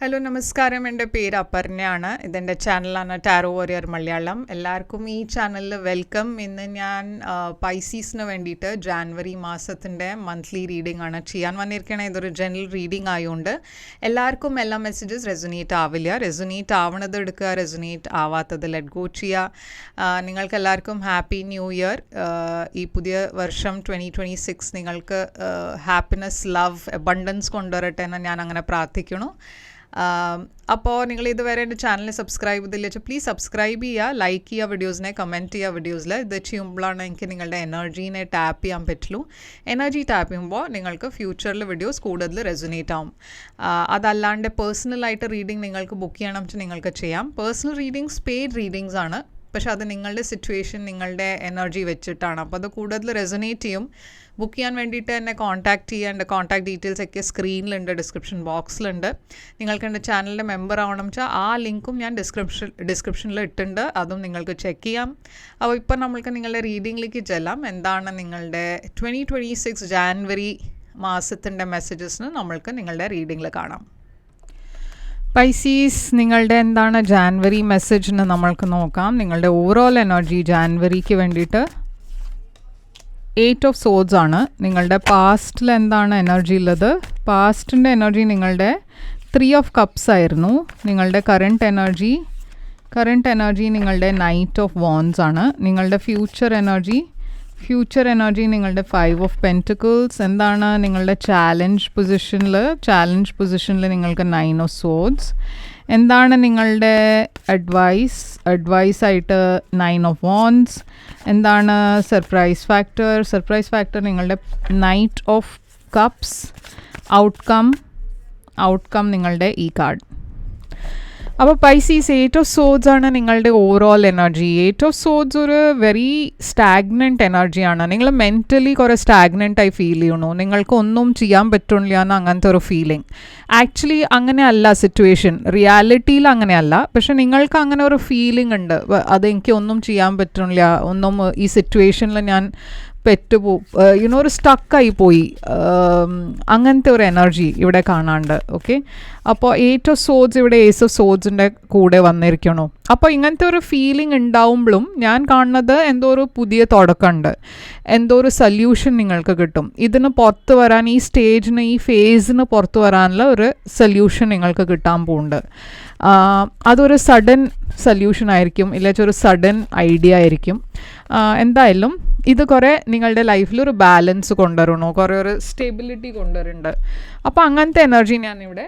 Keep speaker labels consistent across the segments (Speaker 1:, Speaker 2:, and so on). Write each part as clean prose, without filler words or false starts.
Speaker 1: Hello നമസ്കാരം, എൻ്റെ പേര് അപർണയാണ്. ഇതെൻ്റെ ചാനലാണ് ടാരോ വാരിയർ മലയാളം. എല്ലാവർക്കും ഈ ചാനലിൽ വെൽക്കം. ഇന്ന് ഞാൻ പൈസീസിന് വേണ്ടിയിട്ട് ജാനുവരി മാസത്തിൻ്റെ മന്ത്ലി റീഡിംഗ് ആണ് ചെയ്യാൻ വന്നിരിക്കണേ. ഇതൊരു ജനറൽ റീഡിംഗ് ആയതുകൊണ്ട് എല്ലാവർക്കും എല്ലാ മെസ്സേജസ് റെസൊനേറ്റ് ആവില്ല. റെസൊനേറ്റ് ആവണത് എടുക്കുക, റെസൊനേറ്റ് ആവാത്തത് ലെറ്റ് ഗോ ചെയ്യുക. നിങ്ങൾക്ക് എല്ലാവർക്കും ഹാപ്പി ന്യൂ ഇയർ. ഈ പുതിയ വർഷം 2026 നിങ്ങൾക്ക് ഹാപ്പിനെസ്, ലവ്, അബണ്ടൻസ് കൊണ്ടുവരട്ടെ എന്ന് ഞാൻ അങ്ങനെ പ്രാർത്ഥിക്കുന്നു. അപ്പോൾ നിങ്ങൾ ഇതുവരെ എൻ്റെ ചാനൽ സബ്സ്ക്രൈബ് ചെയ്തില്ല വെച്ചാൽ പ്ലീസ് സബ്സ്ക്രൈബ് ചെയ്യുക, ലൈക്ക് ചെയ്യുക വീഡിയോസിനെ, കമൻറ്റ് ചെയ്യുക വീഡിയോസിൽ. ഇത് ചെയ്യുമ്പോഴാണ് എനിക്ക് നിങ്ങളുടെ എനർജീനെ ടാപ്പ് ചെയ്യാൻ പറ്റുള്ളൂ. എനർജി ടാപ്പ് ചെയ്യുമ്പോൾ നിങ്ങൾക്ക് ഫ്യൂച്ചറിൽ വീഡിയോസ് കൂടുതൽ റെസൊനേറ്റ് ആവും. അതല്ലാണ്ട് പേഴ്സണലായിട്ട് റീഡിംഗ് നിങ്ങൾക്ക് ബുക്ക് ചെയ്യണം വെച്ചാൽ നിങ്ങൾക്ക് ചെയ്യാം. പേഴ്സണൽ റീഡിങ്സ് പെയ്ഡ് റീഡിങ്സ് ആണ്, പക്ഷെ അത് നിങ്ങളുടെ സിറ്റുവേഷൻ, നിങ്ങളുടെ എനർജി വെച്ചിട്ടാണ്. അപ്പോൾ അത് കൂടുതൽ റെസൊനേറ്റ് ചെയ്യും. ബുക്ക് ചെയ്യാൻ വേണ്ടിയിട്ട് എന്നെ കോൺടാക്റ്റ് ചെയ്യുക. എൻ്റെ കോൺടാക്ട് ഡീറ്റെയിൽസ് ഒക്കെ സ്ക്രീനിലുണ്ട്, ഡിസ്ക്രിപ്ഷൻ ബോക്സിലുണ്ട്. നിങ്ങൾക്ക് എൻ്റെ ചാനലിൻ്റെ മെമ്പർ ആവണം വെച്ചാൽ ആ ലിങ്കും ഞാൻ ഡിസ്ക്രിപ്ഷനിൽ ഇട്ടിട്ടുണ്ട്, അതും നിങ്ങൾക്ക് ചെക്ക് ചെയ്യാം. അപ്പോൾ ഇപ്പോൾ നമ്മൾക്ക് നിങ്ങളുടെ റീഡിങ്ങിലേക്ക് ചെല്ലാം. എന്താണ് നിങ്ങളുടെ 2026 ജാനുവരി മാസത്തിൻ്റെ മെസ്സേജസിന് നമ്മൾക്ക് നിങ്ങളുടെ റീഡിങ്ങിൽ കാണാം. പൈസീസ്, നിങ്ങളുടെ എന്താണ് ജാനുവരി മെസ്സേജ് എന്ന് നമ്മൾക്ക് നോക്കാം. നിങ്ങളുടെ ഓവറോൾ എനർജി ജാനുവരിക്ക് വേണ്ടിയിട്ട് 8 ഓഫ് സോഡ്സ് ആണ്. നിങ്ങളുടെ പാസ്റ്റിൽ എന്താണ് എനർജി ഉള്ളത്? പാസ്റ്റിൻ്റെ എനർജി നിങ്ങളുടെ 3 ഓഫ് കപ്സ് ആയിരുന്നു. നിങ്ങളുടെ കറണ്ട് എനർജി നിങ്ങളുടെ നൈറ്റ് ഓഫ് വാൻഡ്സ് ആണ്. നിങ്ങളുടെ ഫ്യൂച്ചർ എനർജി നിങ്ങളുടെ 5 ഓഫ് പെൻറ്റിക്കിൾസ്. എന്താണ് നിങ്ങളുടെ ചാലഞ്ച് പൊസിഷനിൽ നിങ്ങൾക്ക് 9 ഓഫ് സോഡ്സ്. എന്താണ് നിങ്ങളുടെ അഡ്വൈസ് ആയിട്ട് 9 ഓഫ് വാൻഡ്സ്. എന്താണ് സർപ്രൈസ് ഫാക്ടർ നിങ്ങളുടെ നൈറ്റ് ഓഫ് കപ്സ്. ഔട്ട്കം നിങ്ങളുടെ ഈ കാർഡ്. അപ്പോൾ പൈസീസ്, 8 ഓഫ് സോഡ്സ് ആണ് നിങ്ങളുടെ ഓവറോൾ എനർജി. 8 ഓഫ് സോഡ്സ് ഒരു വെരി സ്റ്റാഗ്നൻറ്റ് എനർജിയാണ്. നിങ്ങൾ മെൻ്റലി കുറേ സ്റ്റാഗ്നൻ്റായി ഫീൽ ചെയ്യണു. നിങ്ങൾക്ക് ഒന്നും ചെയ്യാൻ പറ്റില്ല എന്ന് അങ്ങനത്തെ ഒരു ഫീലിംഗ്. ആക്ച്വലി അങ്ങനെയല്ല സിറ്റുവേഷൻ, റിയാലിറ്റിയിൽ അങ്ങനെയല്ല. പക്ഷെ നിങ്ങൾക്ക് അങ്ങനെ ഒരു ഫീലിംഗ് ഉണ്ട്, അതെനിക്ക് ഒന്നും ചെയ്യാൻ പറ്റില്ല, ഈ സിറ്റുവേഷനിൽ ഞാൻ ഒരു സ്റ്റക്കായി പോയി, അങ്ങനത്തെ ഒരു എനർജി ഇവിടെ കാണാണ്ട്. ഓക്കെ, അപ്പോൾ 8 ഓഫ് സോഡ്സ് ഇവിടെ ഏസ് ഓഫ് സോഡ്സിൻ്റെ കൂടെ വന്നിരിക്കണു. അപ്പോൾ ഇങ്ങനത്തെ ഒരു ഫീലിംഗ് ഉണ്ടാവുമ്പോഴും ഞാൻ കാണുന്നത് എന്തോ ഒരു പുതിയ തുടക്കമുണ്ട്, എന്തോ ഒരു സൊല്യൂഷൻ നിങ്ങൾക്ക് കിട്ടും. ഇതിന് പുറത്ത് വരാൻ, ഈ സ്റ്റേജിന്, ഈ ഫേസിന് പുറത്ത് വരാനുള്ള ഒരു സൊല്യൂഷൻ നിങ്ങൾക്ക് കിട്ടാൻ പോകുന്നുണ്ട്. അതൊരു സഡൻ സൊല്യൂഷൻ ആയിരിക്കും, ഇല്ലെങ്കിൽ ഒരു സഡൻ ഐഡിയ ആയിരിക്കും. എന്തായാലും ഇത് കുറേ നിങ്ങളുടെ ലൈഫിൽ ഒരു ബാലൻസ് കൊണ്ടുവരണോ, കുറേ ഒരു സ്റ്റെബിലിറ്റി കൊണ്ടുവരുന്നുണ്ട്. അപ്പോൾ അങ്ങനത്തെ എനർജി ഞാനിവിടെ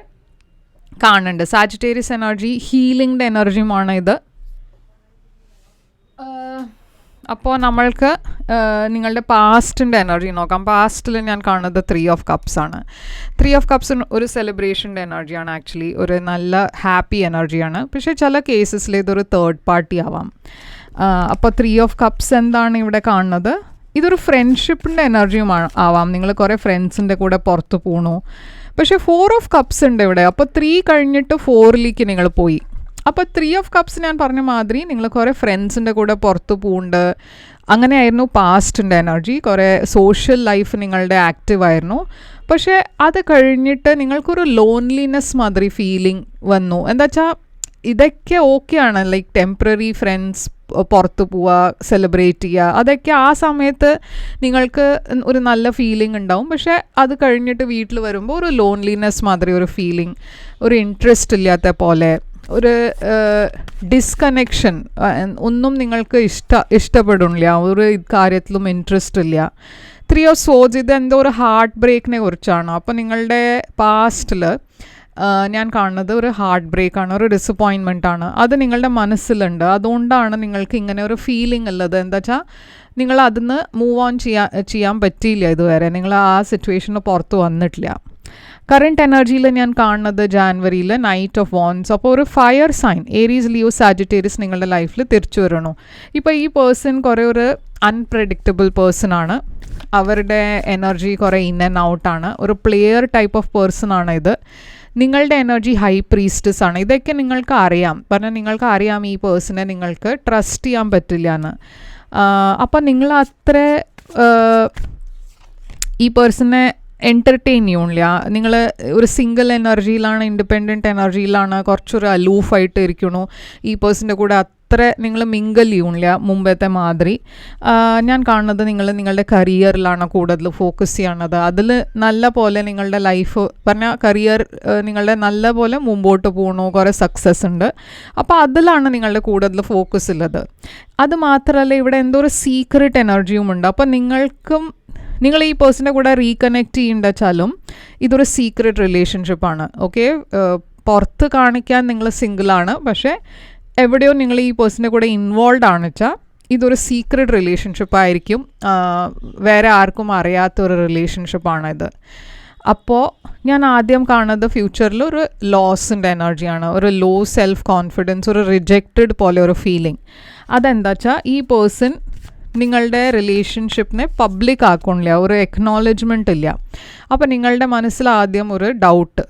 Speaker 1: കാണുന്നുണ്ട്. സാജിറ്റേറിയസ് എനർജി, ഹീലിംഗിൻ്റെ എനർജിയുമാണ് ഇത്. അപ്പോൾ നമ്മൾക്ക് നിങ്ങളുടെ പാസ്റ്റിൻ്റെ എനർജി നോക്കാം. പാസ്റ്റിൽ ഞാൻ കാണുന്നത് 3 ഓഫ് കപ്സ് ആണ്. 3 ഓഫ് കപ്സ് ഒരു സെലിബ്രേഷൻ്റെ എനർജിയാണ്. ആക്ച്വലി ഒരു നല്ല ഹാപ്പി എനർജിയാണ്. പക്ഷേ ചില കേസസിൽ ഇതൊരു തേർഡ് പാർട്ടി ആവാം. അപ്പോൾ 3 ഓഫ് കപ്സ് എന്താണ് ഇവിടെ കാണുന്നത്? ഇതൊരു ഫ്രണ്ട്ഷിപ്പിൻ്റെ എനർജിയും ആവാം. നിങ്ങൾ കുറേ ഫ്രണ്ട്സിൻ്റെ കൂടെ പുറത്ത് പോകണു. പക്ഷേ 4 ഓഫ് കപ്സ് ഉണ്ട് ഇവിടെ. അപ്പോൾ 3 കഴിഞ്ഞിട്ട് 4ലേക്ക് നിങ്ങൾ പോയി. അപ്പോൾ 3 ഓഫ് കപ്സ് ഞാൻ പറഞ്ഞ മാതിരി നിങ്ങൾ കുറേ ഫ്രണ്ട്സിൻ്റെ കൂടെ പുറത്ത് പോകുന്നുണ്ട്. അങ്ങനെയായിരുന്നു പാസ്റ്റിൻ്റെ എനർജി. കുറേ സോഷ്യൽ ലൈഫ് നിങ്ങളുടെ ആക്റ്റീവായിരുന്നു. പക്ഷേ അത് കഴിഞ്ഞിട്ട് നിങ്ങൾക്കൊരു ലോൺലിനെസ് മാതിരി ഫീലിംഗ് വന്നു. എന്താ വെച്ചാൽ ഇതൊക്കെ ഓക്കെയാണ്, ലൈക്ക് ടെമ്പററി ഫ്രണ്ട്സ്, പുറത്ത് പോവുക, സെലിബ്രേറ്റ് ചെയ്യുക, അതൊക്കെ ആ സമയത്ത് നിങ്ങൾക്ക് ഒരു നല്ല ഫീലിംഗ് ഉണ്ടാവും. പക്ഷേ അത് കഴിഞ്ഞിട്ട് വീട്ടിൽ വരുമ്പോൾ ഒരു ലോൺലിനെസ് മാതിരി ഒരു ഫീലിംഗ്, ഒരു ഇൻട്രസ്റ്റ് ഇല്ലാത്ത പോലെ, ഒരു ഡിസ്കണക്ഷൻ, ഒന്നും നിങ്ങൾക്ക് ഇഷ്ടപ്പെടില്ല, ഒരു കാര്യത്തിലും ഇൻട്രസ്റ്റ് ഇല്ല. 3 ഓഫ് സോഡ്സ് ഇത് എന്തോ ഒരു ഹാർട്ട് ബ്രേക്കിനെ കുറിച്ചാണ്. അപ്പോൾ നിങ്ങളുടെ പാസ്റ്റിൽ ഞാൻ കാണുന്നത് ഒരു ഹാർട്ട് ബ്രേക്കാണ്, ഒരു ഡിസപ്പോയിൻമെൻ്റ് ആണ്. അത് നിങ്ങളുടെ മനസ്സിലുണ്ട്. അതുകൊണ്ടാണ് നിങ്ങൾക്ക് ഇങ്ങനെ ഒരു ഫീലിംഗ് ഉള്ളത്. എന്താ വെച്ചാൽ നിങ്ങൾ അതിന്ന് മൂവ് ഓൺ ചെയ്യാൻ പറ്റിയില്ല ഇതുവരെ. നിങ്ങൾ ആ സിറ്റുവേഷന് പുറത്ത് വന്നിട്ടില്ല. കറണ്ട് എനർജിയിൽ ഞാൻ കാണുന്നത് ജാനുവരിയിൽ നൈറ്റ് ഓഫ് വാൻഡ്സ്. അപ്പോൾ ഒരു fire sign, Aries, Leo, Sagittarius നിങ്ങളുടെ ലൈഫിൽ തിരിച്ചു വരണു. ഇപ്പോൾ ഈ പേഴ്സൺ കുറേ ഒരു അൺപ്രഡിക്റ്റബിൾ പേഴ്സൺ ആണ്. അവരുടെ എനർജി കുറേ ഇൻ ആൻഡ് ഔട്ടാണ്. ഒരു പ്ലെയർ ടൈപ്പ് ഓഫ് പേഴ്സൺ ആണ് ഇത്. നിങ്ങളുടെ എനർജി ഹൈ പ്രീസ്റ്റസ് ആണ്. ഇതൊക്കെ നിങ്ങൾക്ക് അറിയാം. പറഞ്ഞാൽ നിങ്ങൾക്ക് അറിയാം ഈ പേഴ്സണെ നിങ്ങൾക്ക് ട്രസ്റ്റ് ചെയ്യാൻ പറ്റില്ല എന്ന്. അപ്പം നിങ്ങൾ അത്ര ഈ പേഴ്സണെ എൻ്റർടൈൻ ചെയ്യണില്ല. നിങ്ങൾ ഒരു സിംഗിൾ എനർജിയിലാണ്, ഇൻഡിപെൻഡൻറ്റ് എനർജിയിലാണ്, കുറച്ചൊരു അലൂഫായിട്ട് ഇരിക്കണു. ഈ പേഴ്സൻ്റെ കൂടെ അത്ര നിങ്ങൾ മിങ്കിൾ ചെയ്യണില്ല മുമ്പത്തെ മാതിരി. ഞാൻ കാണുന്നത് നിങ്ങളുടെ കരിയറിലാണ് കൂടുതൽ ഫോക്കസ് ചെയ്യണത്. അതിൽ നല്ല പോലെ നിങ്ങളുടെ ലൈഫ് പറഞ്ഞാൽ കരിയർ നിങ്ങളുടെ നല്ല പോലെ മുമ്പോട്ട് പോകണു, കുറേ സക്സസ് ഉണ്ട്. അപ്പോൾ അതിലാണ് നിങ്ങളുടെ കൂടുതൽ ഫോക്കസ് ഉള്ളത്. അത് മാത്രമല്ല, ഇവിടെ എന്തോ ഒരു സീക്രട്ട് എനർജിയും ഉണ്ട്. അപ്പോൾ നിങ്ങൾ ഈ പേഴ്സൻ്റെ കൂടെ റീകണക്ട് ചെയ്യേണ്ട വെച്ചാലും ഇതൊരു സീക്രട്ട് റിലേഷൻഷിപ്പാണ്. ഓക്കെ, പുറത്ത് കാണിക്കാൻ നിങ്ങൾ സിംഗിളാണ്, പക്ഷേ എവിടെയോ നിങ്ങൾ ഈ പേഴ്സൻ്റെ കൂടെ ഇൻവോൾവ് ആണ് വെച്ചാൽ ഇതൊരു സീക്രട്ട് റിലേഷൻഷിപ്പായിരിക്കും. വേറെ ആർക്കും അറിയാത്തൊരു റിലേഷൻഷിപ്പാണിത്. അപ്പോൾ ഞാൻ ആദ്യം കാണുന്നത് ഫ്യൂച്ചറിൽ ഒരു ലോസിൻ്റെ എനർജിയാണ്, ഒരു ലോ സെൽഫ് കോൺഫിഡൻസ്, ഒരു റിജക്റ്റഡ് പോലെ ഒരു ഫീലിംഗ്. അതെന്താ വെച്ചാൽ ഈ പേഴ്സൺ നിങ്ങളുടെ റിലേഷൻഷിപ്പിനെ പബ്ലിക് ആക്കണില്ല, ഒരു എക്നോളജ്മെൻ്റ് ഇല്ല. അപ്പോൾ നിങ്ങളുടെ മനസ്സിൽ ആദ്യം ഒരു ഡൗട്ട്,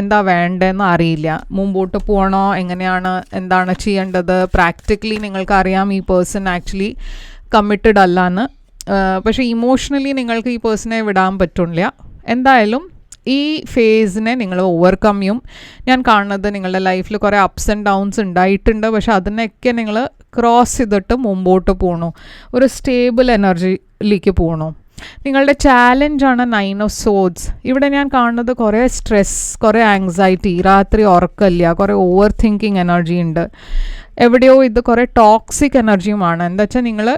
Speaker 1: എന്താ വേണ്ടതെന്ന് അറിയില്ല, മുമ്പോട്ട് പോകണോ, എങ്ങനെയാണ്, എന്താണ് ചെയ്യേണ്ടത്. പ്രാക്ടിക്കലി നിങ്ങൾക്കറിയാം ഈ പേഴ്സൺ ആക്ച്വലി കമ്മിറ്റഡ് അല്ലാന്ന്, പക്ഷേ ഇമോഷണലി നിങ്ങൾക്ക് ഈ പേഴ്സണെ വിടാൻ പറ്റില്ല. എന്തായാലും ഈ ഫേസിനെ നിങ്ങൾ ഓവർകം ചെയ്യും. ഞാൻ കാണുന്നത് നിങ്ങളുടെ ലൈഫിൽ കുറേ അപ്സ് ആൻഡ് ഡൗൺസ് ഉണ്ടായിട്ടുണ്ട്, പക്ഷെ അതിനൊക്കെ നിങ്ങൾ ക്രോസ് ചെയ്തിട്ട് മുമ്പോട്ട് പോകണു, ഒരു സ്റ്റേബിൾ എനർജിയിലേക്ക് പോകണു. നിങ്ങളുടെ ചാലഞ്ചാണ് 9 of Swords. ഇവിടെ ഞാൻ കാണുന്നത് കുറേ സ്ട്രെസ്, കുറേ ആങ്സൈറ്റി, രാത്രി ഉറക്കമില്ല, കുറേ ഓവർ തിങ്കിങ് എനർജി ഉണ്ട്. എവിടെയോ ഇത് കുറേ ടോക്സിക് എനർജിയുമാണ്. എന്താ വെച്ചാൽ നിങ്ങൾ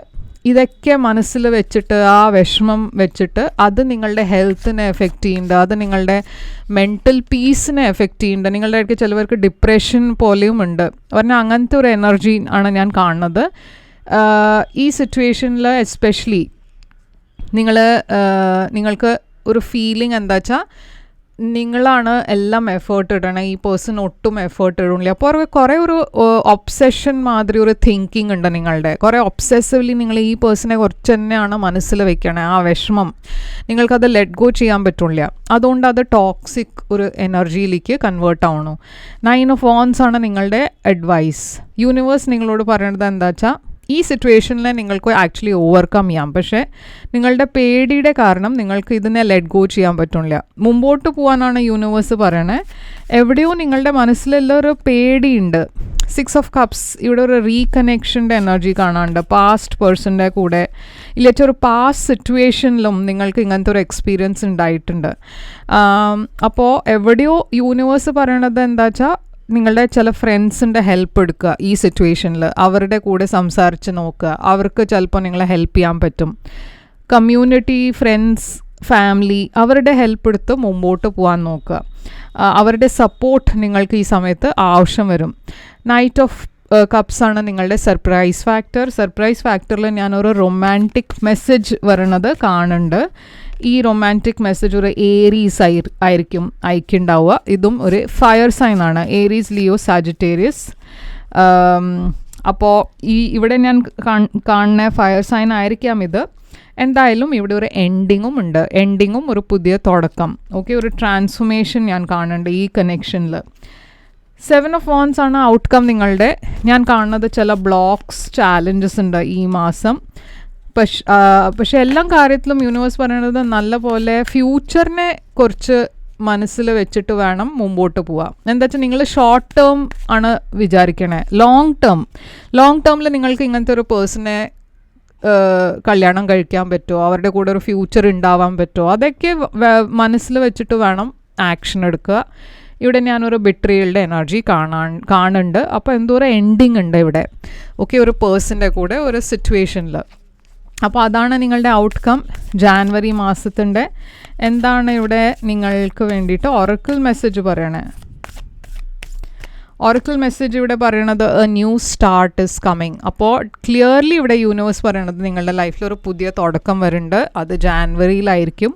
Speaker 1: ഇതൊക്കെ മനസ്സിൽ വെച്ചിട്ട്, ആ വിഷമം വെച്ചിട്ട് അത് നിങ്ങളുടെ ഹെൽത്തിനെ എഫക്റ്റ് ചെയ്യുന്നുണ്ട്, അത് നിങ്ങളുടെ മെൻ്റൽ പീസിനെ എഫക്റ്റ് ചെയ്യുന്നുണ്ട്. നിങ്ങളുടെ ഇടയ്ക്ക് ചിലവർക്ക് ഡിപ്രഷൻ പോലെയും ഉണ്ട്. പറഞ്ഞാൽ അങ്ങനത്തെ ഒരു എനർജി ആണ് ഞാൻ കാണുന്നത്. ഈ സിറ്റുവേഷനിൽ എസ്പെഷ്യലി നിങ്ങൾക്ക് ഒരു ഫീലിംഗ് എന്താ വെച്ചാൽ നിങ്ങളാണ് എല്ലാം എഫേർട്ട് ഇടണം, ഈ പേഴ്സൺ ഒട്ടും എഫേർട്ട് ഇടണില്ല. അപ്പോൾ കുറേ ഒരു ഒബ്സെഷൻ മാതിരി ഒരു തിങ്കിങ് ഉണ്ട് നിങ്ങളുടെ. കുറേ ഒബ്സെസീവ്ലി നിങ്ങൾ ഈ പേഴ്സണെ കുറച്ച് തന്നെയാണ് മനസ്സിൽ വെക്കണേ. ആ വിഷമം നിങ്ങൾക്കത് ലെറ്റ് ഗോ ചെയ്യാൻ പറ്റില്ല. അതുകൊണ്ട് അത് ടോക്സിക് ഒരു എനർജിയിലേക്ക് കൺവേർട്ട് ആവണു. 9 of Wands ആണ് നിങ്ങളുടെ അഡ്വൈസ്. യൂണിവേഴ്സ് നിങ്ങളോട് പറയണത് എന്താ വെച്ചാൽ ഈ സിറ്റുവേഷനിൽ നിങ്ങൾക്ക് ആക്ച്വലി ഓവർകം ചെയ്യാം, പക്ഷേ നിങ്ങളുടെ പേടിയുടെ കാരണം നിങ്ങൾക്ക് ഇതിനെ ലെറ്റ് ഗോ ചെയ്യാൻ പറ്റില്ല. മുമ്പോട്ട് പോകാനാണ് യൂണിവേഴ്സ് പറയണേ. എവിടെയോ നിങ്ങളുടെ മനസ്സിലെല്ലാം ഒരു പേടിയുണ്ട്. 6 of Cups ഇവിടെ ഒരു റീകണക്ഷൻ്റെ എനർജി കാണാനുണ്ട്. പാസ്റ്റ് പേഴ്സൻ്റെ കൂടെ ഇല്ലെങ്കിൽ ഒരു പാസ്റ്റ് സിറ്റുവേഷനിലും നിങ്ങൾക്ക് ഇങ്ങനത്തെ ഒരു എക്സ്പീരിയൻസ് ഉണ്ടായിട്ടുണ്ട്. അപ്പോൾ എവിടെയോ യൂണിവേഴ്സ് പറയണത് എന്താ വെച്ചാൽ നിങ്ങളുടെ ചില ഫ്രണ്ട്സിൻ്റെ ഹെൽപ്പ് എടുക്കുക. ഈ സിറ്റുവേഷനിൽ അവരുടെ കൂടെ സംസാരിച്ച് നോക്കുക, അവർക്ക് ചിലപ്പോൾ നിങ്ങളെ ഹെൽപ്പ് ചെയ്യാൻ പറ്റും. കമ്മ്യൂണിറ്റി, ഫ്രണ്ട്സ്, ഫാമിലി, അവരുടെ ഹെൽപ്പ് എടുത്ത് മുമ്പോട്ട് പോകാൻ നോക്കുക. അവരുടെ സപ്പോർട്ട് നിങ്ങൾക്ക് ഈ സമയത്ത് ആവശ്യം വരും. Knight of Cups ആണ് നിങ്ങളുടെ സർപ്രൈസ് ഫാക്ടർ. സർപ്രൈസ് ഫാക്ടറിൽ ഞാനൊരു റൊമാൻറ്റിക് മെസ്സേജ് വരണത് കാണുന്നുണ്ട്. ഈ റൊമാൻറ്റിക് മെസ്സേജ് ഒരു ഏരീസ് ആയിരിക്കും അയക്കുണ്ടാവുക. ഇതും ഒരു ഫയർ സൈൻ ആണ്, ഏരീസ്, ലിയോ, സാജിറ്റേറിയസ്. അപ്പോൾ ഇവിടെ ഞാൻ കാണുന്ന ഫയർ സൈൻ ആയിരിക്കാം ഇത്. എന്തായാലും ഇവിടെ ഒരു എൻഡിങ്ങും ഉണ്ട്, എൻഡിങ്ങും ഒരു പുതിയ തുടക്കം. ഓക്കെ, ഒരു ട്രാൻസ്ഫോർമേഷൻ ഞാൻ കാണുന്നുണ്ട് ഈ കണക്ഷനിൽ. 7 of Wands ആണ് ഔട്ട്കം നിങ്ങളുടെ. ഞാൻ കാണുന്നത് ചില ബ്ലോക്സ്, ചാലഞ്ചസ് ഉണ്ട് ഈ മാസം. പക്ഷെ എല്ലാ കാര്യത്തിലും യൂണിവേഴ്സ് പറയുന്നത് നല്ല പോലെ ഫ്യൂച്ചറിനെ കുറച്ച് മനസ്സിൽ വെച്ചിട്ട് വേണം മുമ്പോട്ട് പോവാം. എന്താ വെച്ചാൽ നിങ്ങൾ ഷോർട്ട് ടേം ആണ് വിചാരിക്കണേ. ലോങ് ടേമിൽ നിങ്ങൾക്ക് ഇങ്ങനത്തെ ഒരു പേഴ്സണെ കല്യാണം കഴിക്കാൻ പറ്റുമോ, അവരുടെ കൂടെ ഒരു ഫ്യൂച്ചർ ഉണ്ടാവാൻ പറ്റുമോ, അതൊക്കെ മനസ്സിൽ വെച്ചിട്ട് വേണം ആക്ഷൻ എടുക്കുക. ഇവിടെ ഞാനൊരു ബിട്രിയലിൻ്റെ എനർജി കാണുന്നുണ്ട്. അപ്പോൾ എന്തോരം എൻഡിങ് ഉണ്ട് ഇവിടെ. ഓക്കെ, ഒരു പേഴ്സൻ്റെ കൂടെ ഒരു സിറ്റുവേഷനിൽ. അപ്പോൾ അതാണ് നിങ്ങളുടെ ഔട്ട്കം ജാനുവരി മാസത്തിൻ്റെ. എന്താണ് ഇവിടെ നിങ്ങൾക്ക് വേണ്ടിയിട്ട് ഒറക്കിൾ മെസ്സേജ് പറയണേ? ഒറക്കിൾ മെസ്സേജ് ഇവിടെ പറയണത് A new start is coming. അപ്പോൾ ക്ലിയർലി ഇവിടെ യൂണിവേഴ്സ് പറയണത് നിങ്ങളുടെ ലൈഫിൽ ഒരു പുതിയ തുടക്കം വരുന്നുണ്ട്. അത് ജാനുവരിയിലായിരിക്കും.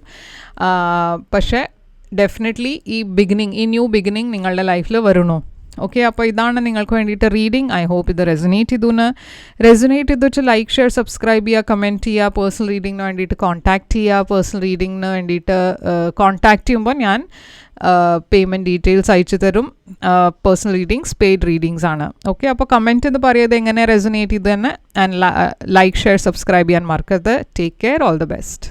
Speaker 1: പക്ഷേ ഡെഫിനറ്റ്ലി ഈ ന്യൂ ബിഗിനിങ് നിങ്ങളുടെ ലൈഫിൽ വരണോ? ഓക്കെ, അപ്പോൾ ഇതാണ് നിങ്ങൾക്ക് വേണ്ടിയിട്ട് റീഡിങ്. ഐ ഹോപ്പ് ഇത് റെസനേറ്റ് ചെയ്തു വെച്ച് ലൈക്ക്, ഷെയർ, സബ്സ്ക്രൈബ് ചെയ്യുക, കമൻറ്റ് ചെയ്യുക. പേഴ്സണൽ റീഡിങ്ങിന് വേണ്ടിയിട്ട് കോൺടാക്റ്റ് ചെയ്യുക. പേഴ്സണൽ റീഡിങ്ങിന് വേണ്ടിയിട്ട് കോൺടാക്റ്റ് ചെയ്യുമ്പോൾ ഞാൻ പേയ്മെൻറ്റ് ഡീറ്റെയിൽസ് അയച്ചു തരും. പേഴ്സണൽ റീഡിങ്സ് പെയ്ഡ് റീഡിങ്സ് ആണ്. ഓക്കെ, അപ്പോൾ കമൻറ്റ് എന്ന് പറയുന്നത് എങ്ങനെ റെസനേറ്റ് ചെയ്ത് തന്നെ. ആൻഡ് ലൈക്ക്, ഷെയർ, സബ്സ്ക്രൈബ് ചെയ്യാൻ മറക്കരുത്. Take care, all the best.